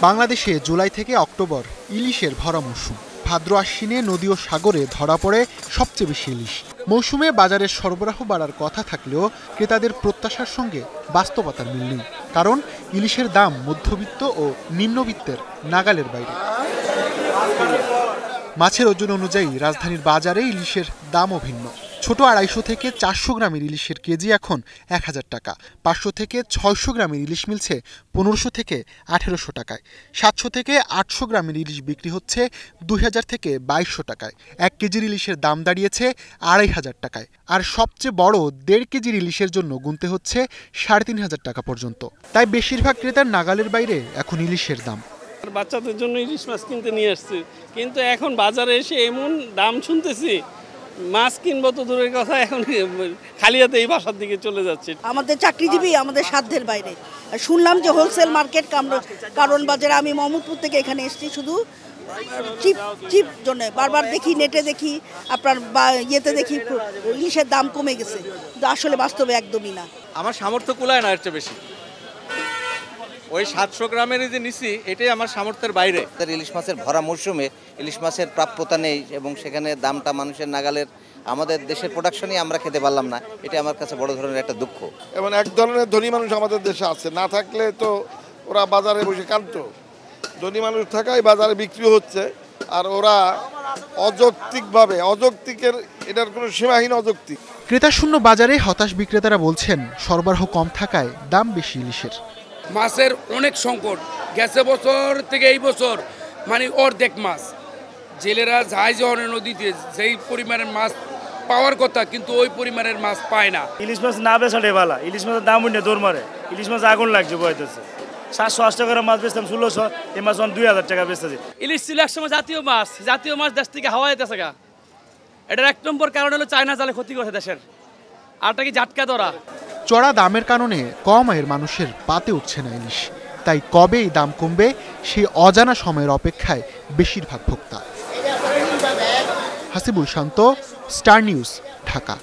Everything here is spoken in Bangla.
বাংলাদেশে জুলাই থেকে অক্টোবর ইলিশের ভরা মৌসুম। ভাদ্র আশ্বিনে নদী ও সাগরে ধরা পড়ে সবচেয়ে বেশি ইলিশ। মৌসুমে বাজারের সরবরাহ বাড়ার কথা থাকলেও ক্রেতাদের প্রত্যাশার সঙ্গে বাস্তবতার মিল নেই, কারণ ইলিশের দাম মধ্যবিত্ত ও নিম্নবিত্তের নাগালের বাইরে। মাছের ওজন অনুযায়ী রাজধানীর বাজারে ইলিশের দামও ভিন্ন। ছোট 250 থেকে 400 গ্রামের ইলিশের কেজি এখন 1000 টাকা, 500 থেকে 600 গ্রামের ইলিশ মিলছে 1500 থেকে 1800 টাকায়, 700 থেকে 800 গ্রামের ইলিশ বিক্রি হচ্ছে 2000 থেকে 2200 টাকায়। 1 কেজির ইলিশের দাম দাঁড়িয়েছে 2500 টাকায়, আর সবচেয়ে বড় 1.5 কেজির ইলিশের জন্য গুনতে হচ্ছে 3500 টাকা পর্যন্ত। তাই বেশিরভাগ ক্রেতার নাগালের বাইরে এখন ইলিশের দাম। বাচ্চাদের জন্য ইলিশ মাছ কিনতে নিয়ে আসছি, কিন্তু এখন বাজারে এসে এমন দাম শুনতেছি, মাছ কিনবো তো দূরের কথা, এখন খালি হাতে এই বাসার দিকে চলে যাচ্ছে। আমাদের চাকরিজীবী আমাদের সাধ্যের বাইরে। শুনলাম যে হোলসেল মার্কেট কারণ বাজারে, আমি মোহাম্মদপুর থেকে এখানে এসেছি শুধু চিপ জন্য। বারবার দেখি, নেটে দেখি, আপনার ইয়েতে দেখি ইলিশের দাম কমে গেছে, কিন্তু আসলে বাস্তবে একদমই না। আমার সামর্থ্য কুলায় না এর চেয়ে বেশি। ওই 700 গ্রামের যে নিছি, এটাই আমার সামর্থ্যের বাইরে। ইলিশ মাছের ভরা মরশুমে ইলিশ মাছের প্রাপ্যতা নেই এবং সেখানে দামটা মানুষের নাগালের, আমাদের দেশের প্রোডাকশনই আমরা খেতে পারলাম না, এটা আমার কাছে বড় ধরনের একটা দুঃখ। এবং এক ধরনের ধনী মানুষ আমাদের দেশে আছে, না থাকলে তো ওরা বাজারে বসে কাঁদত। ধনী মানুষ থাকায় বাজারে বিক্রি হচ্ছে, আর ওরা অযৌক্তিকের এটার কোনো সীমাহীন অযৌক্তিক। ক্রেতা শূন্য বাজারে হতাশ বিক্রেতারা বলছেন সরবরাহ কম থাকায় দাম বেশি ইলিশের। মাছের অনেক সংকট গেছে, বছর থেকে এই বছর মানে অর্ধেক মাছ। জেলেরা যায় যখন নদীতে যেই পরিমাণের মাছ পাওয়ার কথা, কিন্তু ওই পরিমাণের মাছ পায় না। ইলিশ মাছ না বেচাটাই ভালো, ইলিশ মাছের দাম উঠে দৌড় মারে। ইলিশ মাছ আগুন লাগছে বইতেছে, 700-800 টাকার মাছ বেচতাম 1600, এই মাছ 2000 টাকা বেচতেছে। ইলিশ ছিল একসময় জাতীয় মাছ দেশ থেকে হাওয়া যেতেছে গা। এটার 1 নম্বর কারণ হলো চায়না জালে ক্ষতি করছে দেশের, আরটা কি ঝাটকা ধরা। চড়া দামের কারণে কম আয়ের মানুষের পাতে উঠছে না ইলিশ, তাই কবে এই দাম কমবে সেই অজানা সময়ের অপেক্ষায় বেশিরভাগ ভোক্তা। হাসিবুল শান্ত, স্টার নিউজ, ঢাকা।